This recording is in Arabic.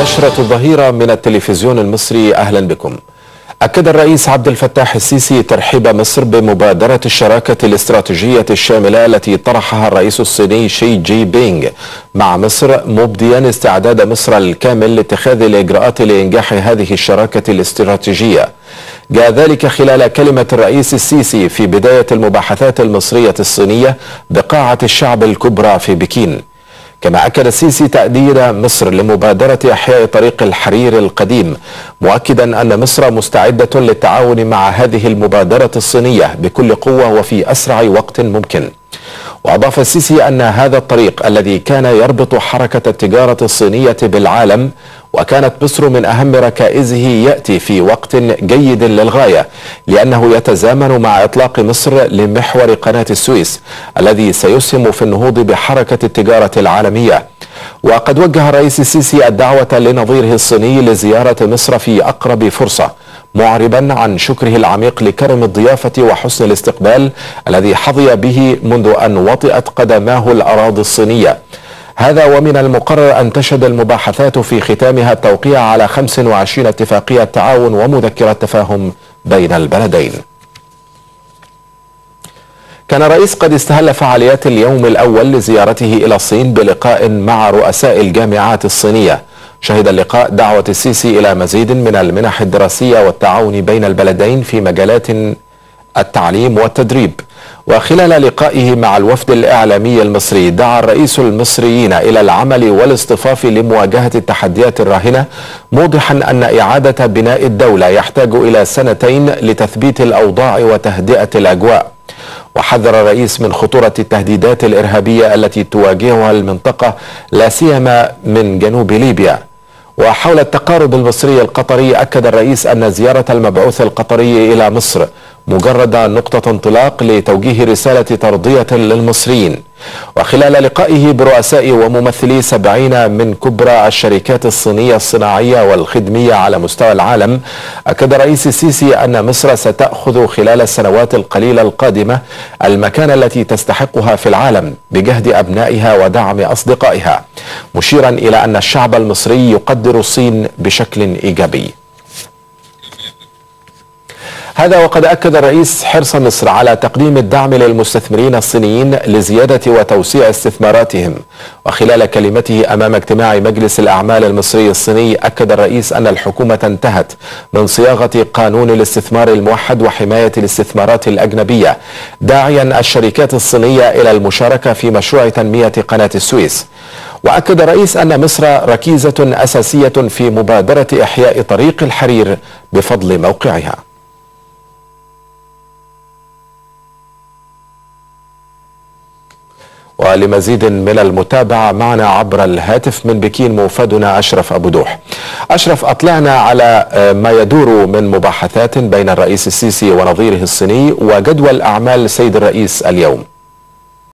نشرة الظهيرة من التلفزيون المصري، أهلا بكم. أكد الرئيس عبد الفتاح السيسي ترحيب مصر بمبادرة الشراكة الاستراتيجية الشاملة التي طرحها الرئيس الصيني شي جي بينغ مع مصر، مبديا استعداد مصر الكامل لاتخاذ الإجراءات لإنجاح هذه الشراكة الاستراتيجية. جاء ذلك خلال كلمة الرئيس السيسي في بداية المباحثات المصرية الصينية بقاعة الشعب الكبرى في بكين. كما أكد السيسي تأييد مصر لمبادرة إحياء طريق الحرير القديم، مؤكدا أن مصر مستعدة للتعاون مع هذه المبادرة الصينية بكل قوة وفي أسرع وقت ممكن. وأضاف السيسي أن هذا الطريق الذي كان يربط حركة التجارة الصينية بالعالم وكانت مصر من أهم ركائزه يأتي في وقت جيد للغاية، لأنه يتزامن مع إطلاق مصر لمحور قناة السويس الذي سيسهم في النهوض بحركة التجارة العالمية. وقد وجه الرئيس السيسي الدعوة لنظيره الصيني لزيارة مصر في أقرب فرصة، معربا عن شكره العميق لكرم الضيافة وحسن الاستقبال الذي حظي به منذ أن وطئت قدماه الأراضي الصينية. هذا ومن المقرر أن تشهد المباحثات في ختامها التوقيع على 25 اتفاقية تعاون ومذكرة تفاهم بين البلدين. كان الرئيس قد استهل فعاليات اليوم الأول لزيارته إلى الصين بلقاء مع رؤساء الجامعات الصينية. شهد اللقاء دعوة السيسي إلى مزيد من المنح الدراسية والتعاون بين البلدين في مجالات التعليم والتدريب. وخلال لقائه مع الوفد الإعلامي المصري، دعا الرئيس المصريين إلى العمل والاصطفاف لمواجهة التحديات الراهنة، موضحا أن إعادة بناء الدولة يحتاج إلى 2 سنين لتثبيت الأوضاع وتهدئة الأجواء. وحذر الرئيس من خطورة التهديدات الإرهابية التي تواجهها المنطقة لا سيما من جنوب ليبيا. وحول التقارب المصري القطري، أكد الرئيس أن زيارة المبعوث القطري إلى مصر مجرد نقطة انطلاق لتوجيه رسالة ترضية للمصريين. وخلال لقائه برؤساء وممثلي 70 من كبرى الشركات الصينية الصناعية والخدمية على مستوى العالم، أكد الرئيس السيسي أن مصر ستأخذ خلال السنوات القليلة القادمة المكانة التي تستحقها في العالم بجهد أبنائها ودعم أصدقائها، مشيرا إلى أن الشعب المصري يقدر الصين بشكل إيجابي. هذا وقد أكد الرئيس حرص مصر على تقديم الدعم للمستثمرين الصينيين لزيادة وتوسيع استثماراتهم. وخلال كلمته أمام اجتماع مجلس الأعمال المصري الصيني، أكد الرئيس أن الحكومة انتهت من صياغة قانون الاستثمار الموحد وحماية الاستثمارات الأجنبية، داعيا الشركات الصينية إلى المشاركة في مشروع تنمية قناة السويس. وأكد الرئيس أن مصر ركيزة أساسية في مبادرة إحياء طريق الحرير بفضل موقعها. ولمزيد من المتابعة معنا عبر الهاتف من بكين موفدنا أشرف أبو دوح. أشرف، أطلعنا على ما يدور من مباحثات بين الرئيس السيسي ونظيره الصيني وجدول أعمال السيد الرئيس اليوم.